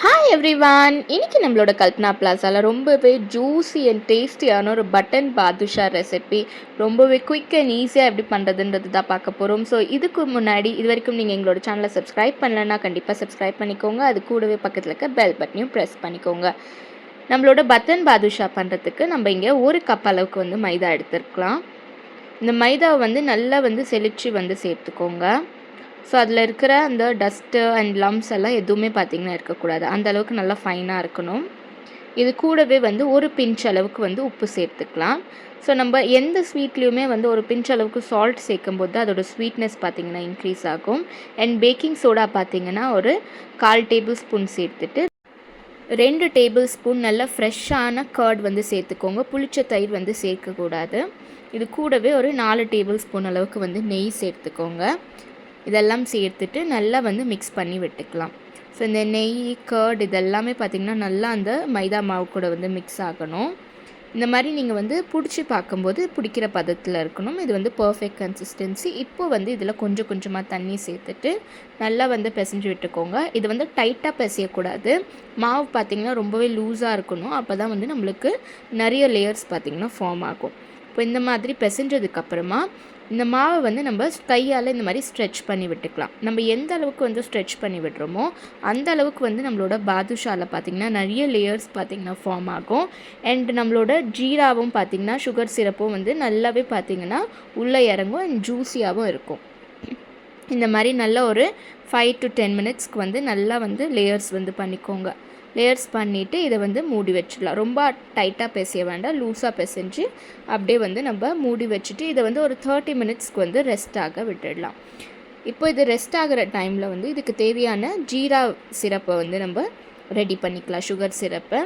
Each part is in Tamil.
Hi everyone. இன்னைக்கு நம்மளோட கல்பனா பிளாஸால ரொம்பவே ஜூஸி அண்ட் டேஸ்டியான ஒரு பட்டன் பாதுஷா ரெசிபி ரொம்பவே குயிக் அண்ட் ஈஸியாக எப்படி பண்ணுறதுன்றது தான் பார்க்க போகிறோம். ஸோ இதுக்கு முன்னாடி இது வரைக்கும் நீங்கள் எங்களோட சேனலை சப்ஸ்கிரைப் பண்ணலைன்னா கண்டிப்பாக சப்ஸ்கிரைப் பண்ணிக்கோங்க. அது கூடவே பக்கத்தில் இருக்க பெல் பட்டனையும் ப்ரெஸ் பண்ணிக்கோங்க. நம்மளோட பட்டன் பாதுஷா பண்ணுறதுக்கு நம்ம இங்கே 1 கப் அளவுக்கு வந்து மைதா எடுத்துருக்கலாம். இந்த மைதாவை வந்து நல்லா வந்து செழிச்சு வந்து சேர்த்துக்கோங்க. ஸோ அதில் இருக்கிற அந்த டஸ்ட்டு அண்ட் லம்ஸ் எல்லாம் எதுவுமே பார்த்திங்கன்னா இருக்கக்கூடாது. அந்த அளவுக்கு நல்லா ஃபைனாக இருக்கணும். இது கூடவே வந்து ஒரு பிஞ்ச் அளவுக்கு வந்து உப்பு சேர்த்துக்கலாம். ஸோ நம்ம எந்த ஸ்வீட்லேயுமே வந்து ஒரு பிஞ்ச் அளவுக்கு சால்ட் சேர்க்கும்போது அதோட ஸ்வீட்னஸ் பார்த்திங்கன்னா இன்க்ரீஸ் ஆகும். அண்ட் பேக்கிங் சோடா பார்த்திங்கன்னா ஒரு 1/4 டேபிள் ஸ்பூன் சேர்த்துட்டு 2 டேபிள் ஸ்பூன் நல்லா ஃப்ரெஷ்ஷான கர்ட் வந்து சேர்த்துக்கோங்க. புளிச்ச தயிர் வந்து சேர்க்கக்கூடாது. இது கூடவே ஒரு 4 டேபிள் ஸ்பூன் அளவுக்கு வந்து நெய் சேர்த்துக்கோங்க. இதெல்லாம் சேர்த்துட்டு நல்லா வந்து மிக்ஸ் பண்ணி விட்டுக்கலாம். ஸோ இந்த நெய், கர்ட் இதெல்லாமே பார்த்திங்கன்னா நல்லா அந்த மைதா மாவு கூட வந்து மிக்ஸ் ஆகணும். இந்த மாதிரி நீங்கள் வந்து பிடிச்சி பார்க்கும்போது பிடிக்கிற பதத்தில் இருக்கணும். இது வந்து பர்ஃபெக்ட் கன்சிஸ்டன்சி. இப்போ வந்து இதில் கொஞ்சம் கொஞ்சமாக தண்ணி சேர்த்துட்டு நல்லா வந்து பிசைஞ்சு விட்டுக்கோங்க. இது வந்து டைட்டாக பிசையக்கூடாது. மாவு பார்த்திங்கன்னா ரொம்பவே லூஸாக இருக்கணும். அப்போ தான் வந்து நம்மளுக்கு நிறைய லேயர்ஸ் பார்த்திங்கன்னா ஃபார்ம் ஆகும். இப்போ இந்த மாதிரி பிசைஞ்சதுக்கப்புறமா இந்த மாவை வந்து நம்ம கையால் இந்த மாதிரி ஸ்ட்ரெச் பண்ணி விட்டுக்கலாம். நம்ம எந்த அளவுக்கு வந்து ஸ்ட்ரெச் பண்ணி விடுறோமோ அந்த அளவுக்கு வந்து நம்மளோட பாதுஷாவில் பார்த்திங்கன்னா நிறைய லேயர்ஸ் பார்த்திங்கன்னா ஃபார்ம் ஆகும். அண்ட் நம்மளோட ஜீராவும் பார்த்திங்கன்னா சுகர் சிரப்பும் வந்து நல்லாவே பார்த்திங்கன்னா உள்ளே இறங்கும் அண்ட் ஜூஸியாகவும் இருக்கும். இந்த மாதிரி நல்லா ஒரு 5 to 10 மினிட்ஸ்க்கு வந்து நல்லா வந்து லேயர்ஸ் வந்து பண்ணிக்கோங்க. லேயர்ஸ் பண்ணிவிட்டு இதை வந்து மூடி வச்சிடலாம். ரொம்ப டைட்டாக பிசைய வேண்டாம், லூஸாக பிசைஞ்சு அப்படியே வந்து நம்ம மூடி வச்சுட்டு இதை வந்து ஒரு 30 மினிட்ஸ்க்கு வந்து ரெஸ்ட் ஆக விட்டுடலாம். இப்போ இது ரெஸ்ட் ஆகிற டைமில் வந்து இதுக்கு தேவையான ஜீரா சிரப்பை வந்து நம்ம ரெடி பண்ணிக்கலாம், சுகர் சிரப்பை.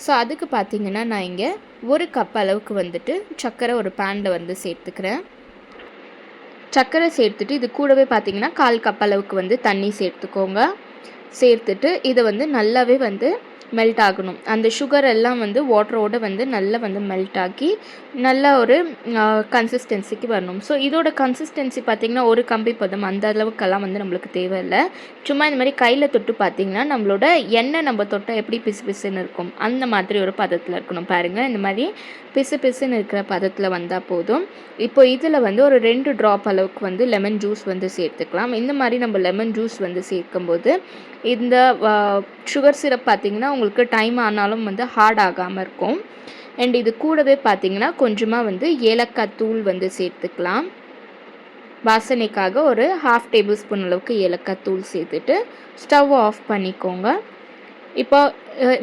ஸோ அதுக்கு பார்த்திங்கன்னா நான் இங்கே 1 கப் அளவுக்கு வந்துட்டு சர்க்கரை ஒரு பேனில் வந்து சேர்த்துக்கிறேன். சர்க்கரை சேர்த்துட்டு இது கூடவே பார்த்திங்கன்னா 1/4 கப் அளவுக்கு வந்து தண்ணி சேர்த்துக்கோங்க. சேர்த்துட்டு இதை வந்து நல்லாவே வந்து மெல்ட் ஆகணும். அந்த சுகர் எல்லாம் வந்து வாட்டரோடு வந்து நல்லா வந்து மெல்ட் ஆகி நல்ல ஒரு கன்சிஸ்டன்சிக்கு வரணும். ஸோ இதோட கன்சிஸ்டன்சி பார்த்திங்கன்னா ஒரு கம்பி பதம் அந்த அளவுக்கெல்லாம் வந்து நம்மளுக்கு தேவையில்லை. சும்மா இந்த மாதிரி கையில் தொட்டு பார்த்திங்கன்னா நம்மளோட எண்ணெய் நம்ம தொட்டால் எப்படி பிசு பிசுன்னு இருக்கும் அந்த மாதிரி ஒரு பதத்தில் இருக்கணும். பாருங்கள், இந்த மாதிரி பிசு பிசுன்னு இருக்கிற பதத்தில் வந்தால் போதும். இப்போ இதில் வந்து ஒரு 2 ட்ராப் அளவுக்கு வந்து லெமன் ஜூஸ் வந்து சேர்த்துக்கலாம். இந்த மாதிரி நம்ம லெமன் ஜூஸ் வந்து சேர்க்கும்போது இந்த சுகர் சிரப் பார்த்திங்கன்னா உங்களுக்கு டைம் ஆனாலும் வந்து ஹார்ட் ஆகாமல் இருக்கும். அண்ட் இது கூடவே பார்த்திங்கன்னா கொஞ்சமாக வந்து ஏலக்காய் தூள் வந்து சேர்த்துக்கலாம். வாசனைக்காக ஒரு 1/2 டேபிள் ஸ்பூன் அளவுக்கு ஏலக்காய் தூள் சேர்த்துட்டு ஸ்டவ் ஆஃப் பண்ணிக்கோங்க. இப்போ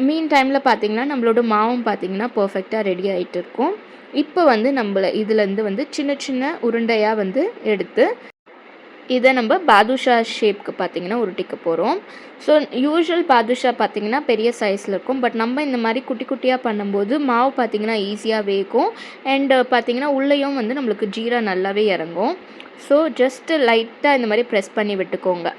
மீன் டைமில் பார்த்திங்கன்னா நம்மளோட மாவும் பார்த்திங்கன்னா பர்ஃபெக்டாக ரெடி ஆகிட்டு இருக்கும். இப்போ வந்து நம்மளை இதுலேருந்து வந்து சின்ன சின்ன உருண்டையாக வந்து எடுத்து இதை நம்ம பாதுஷா ஷேப்க்கு பார்த்திங்கன்னா உருட்டிக்க போகிறோம். ஸோ யூஷுவல் பாதுஷா பார்த்திங்கன்னா பெரிய சைஸில் இருக்கும். பட் நம்ம இந்த மாதிரி குட்டி குட்டியாக பண்ணும்போது மாவு பார்த்திங்கன்னா ஈஸியாக வேகும். அண்டு பார்த்திங்கன்னா உள்ளேயும் வந்து நம்மளுக்கு ஜீரா நல்லாவே இறங்கும். ஸோ ஜஸ்ட்டு லைட்டாக இந்த மாதிரி ப்ரெஸ் பண்ணி விட்டுக்கோங்க.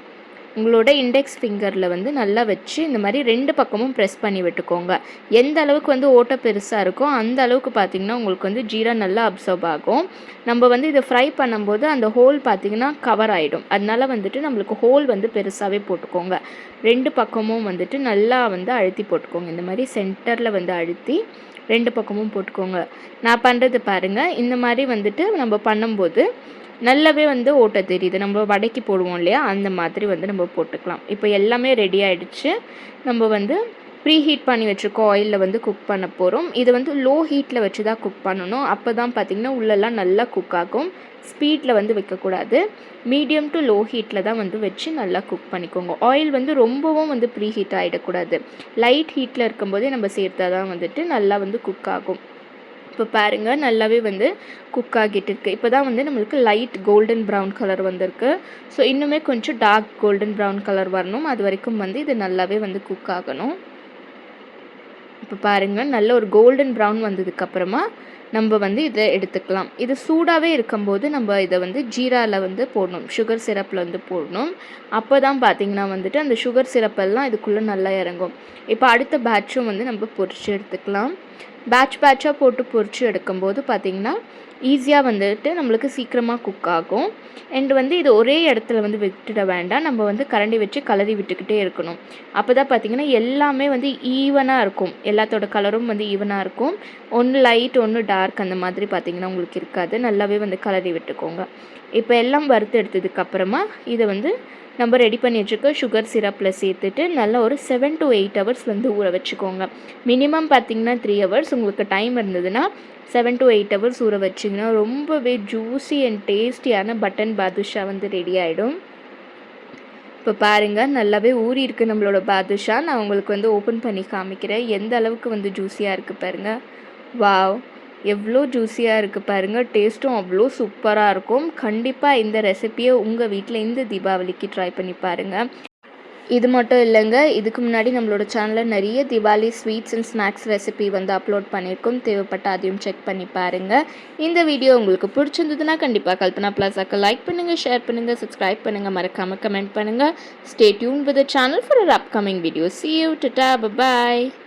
உங்களோட இண்டெக்ஸ் ஃபிங்கரில் வந்து நல்லா வச்சு இந்த மாதிரி 2 பக்கமும் ப்ரெஸ் பண்ணி விட்டுக்கோங்க. எந்த அளவுக்கு வந்து ஓட்டை பெருசாக இருக்கோ அந்த அளவுக்கு பார்த்திங்கன்னா உங்களுக்கு வந்து ஜீரா நல்லா அப்சர்வ் ஆகும். நம்ம வந்து இதை ஃப்ரை பண்ணும்போது அந்த ஹோல் பார்த்திங்கன்னா கவர் ஆகிடும். அதனால் வந்துட்டு நம்மளுக்கு ஹோல் வந்து பெருசாகவே போட்டுக்கோங்க. 2 பக்கமும் வந்துட்டு நல்லா வந்து அழுத்தி போட்டுக்கோங்க. இந்த மாதிரி சென்டரில் வந்து அழுத்தி 2 பக்கமும் போட்டுக்கோங்க. நான் பண்ணுறது பாருங்கள், இந்த மாதிரி வந்துட்டு நம்ம பண்ணும்போது நல்லாவே வந்து ஓட்டை தெரியுது. நம்ம வடைக்கு போடுவோம் இல்லையா, அந்த மாதிரி வந்து நம்ம போட்டுக்கலாம். இப்போ எல்லாமே ரெடி ஆகிடுச்சு. நம்ம வந்து ப்ரீ ஹீட் பண்ணி வச்சுருக்கோம் ஆயிலில் வந்து குக் பண்ண போகிறோம். இதை வந்து லோ ஹீட்டில் வச்சு தான் குக் பண்ணணும். அப்போ தான் பார்த்திங்கன்னா உள்ளெல்லாம் நல்லா குக் ஆகும். ஸ்பீடில் வந்து வைக்கக்கூடாது. மீடியம் டு லோ ஹீட்டில் தான் வந்து வச்சு நல்லா குக் பண்ணிக்கோங்க. ஆயில் வந்து ரொம்பவும் வந்து ப்ரீ ஹீட் ஆகிடக்கூடாது. லைட் ஹீட்டில் இருக்கும்போதே நம்ம சேர்த்தா தான் வந்துட்டு நல்லா வந்து குக் ஆகும். இப்போ பாருங்கள், நல்லாவே வந்து குக் ஆகிட்டு இருக்குது. இப்போ தான் வந்து நம்மளுக்கு லைட் கோல்டன் ப்ரௌன் கலர் வந்திருக்கு. ஸோ இன்னுமே கொஞ்சம் டார்க் கோல்டன் ப்ரௌன் கலர் வரணும். அது வரைக்கும் வந்து இது நல்லாவே வந்து குக் ஆகணும். இப்போ பாருங்கள், நல்ல ஒரு கோல்டன் ப்ரௌன் வந்ததுக்கப்புறமா நம்ம வந்து இதை எடுத்துக்கலாம். இது சூடாகவே இருக்கும்போது நம்ம இதை வந்து ஜீராவில் வந்து போடணும், சுகர் சிரப்பில் வந்து போடணும். அப்போ தான் பார்த்திங்கன்னா வந்துட்டு அந்த சுகர் சிரப்பெல்லாம் இதுக்குள்ளே நல்லா இறங்கும். இப்போ அடுத்த பேட்சும் வந்து நம்ம பொரித்து எடுத்துக்கலாம். பேட்சாக போட்டு பொரித்து எடுக்கும்போது பார்த்திங்கன்னா ஈஸியாக வந்துட்டு நம்மளுக்கு சீக்கிரமாக குக் ஆகும். அண்ட் வந்து இது ஒரே இடத்துல வந்து விட்டுட வேண்டாம். நம்ம வந்து கரண்டி வச்சு கலரி விட்டுக்கிட்டே இருக்கணும். அப்போ தான் பார்த்தீங்கன்னா எல்லாமே வந்து ஈவனாக இருக்கும். எல்லாத்தோட கலரும் வந்து ஈவனாக இருக்கும். ஒன்று லைட் ஒன்று டார்க் அந்த மாதிரி பார்த்தீங்கன்னா உங்களுக்கு இருக்காது. நல்லாவே வந்து கலரி விட்டுக்கோங்க. இப்போ எல்லாம் வறுத்து எடுத்ததுக்கப்புறமா இதை வந்து நம்ம ரெடி பண்ணி வச்சுக்க சுகர் சிரப்பில் சேர்த்துட்டு நல்லா ஒரு 7 to 8 ஹவர்ஸ் வந்து ஊற வச்சுக்கோங்க. மினிமம் பார்த்தீங்கன்னா 3 ஹவர்ஸ். உங்களுக்கு டைம் இருந்ததுன்னா 7 to 8 ஹவர்ஸ் ஊற வச்சிங்கன்னா ரொம்பவே ஜூஸி அண்ட் டேஸ்டியான பட்டன் பாதுஷா வந்து ரெடி ஆகிடும். இப்போ பாருங்கள் நல்லாவே ஊறி இருக்குது நம்மளோட பாதுஷா. நான் உங்களுக்கு வந்து ஓப்பன் பண்ணி காமிக்கிறேன் எந்த அளவுக்கு வந்து ஜூஸியாக இருக்குது பாருங்கள். வாவ், எவ்வளோ ஜூஸியாக இருக்குது பாருங்கள். டேஸ்ட்டும் அவ்வளோ சூப்பராக இருக்கும். கண்டிப்பாக இந்த ரெசிபியை உங்கள் வீட்டில் இந்த தீபாவளிக்கு ட்ரை பண்ணி பாருங்கள். இது மட்டும் இல்லைங்க, இதுக்கு முன்னாடி நம்மளோட சேனலில் நிறைய Diwali sweets and snacks recipe வந்து அப்லோட் பண்ணியிருக்கோம். தேவைப்பட்ட அதையும் செக் பண்ணி பாருங்கள். இந்த வீடியோ உங்களுக்கு பிடிச்சிருந்ததுன்னா கண்டிப்பாக கல்பனா பிளாசாக்கு லைக் பண்ணுங்கள், ஷேர் பண்ணுங்கள், சப்ஸ்கிரைப் பண்ணுங்கள், மறக்காமல் கமெண்ட் பண்ணுங்கள். Stay tune with the channel for அர் upcoming video. See you, tata, bye bye.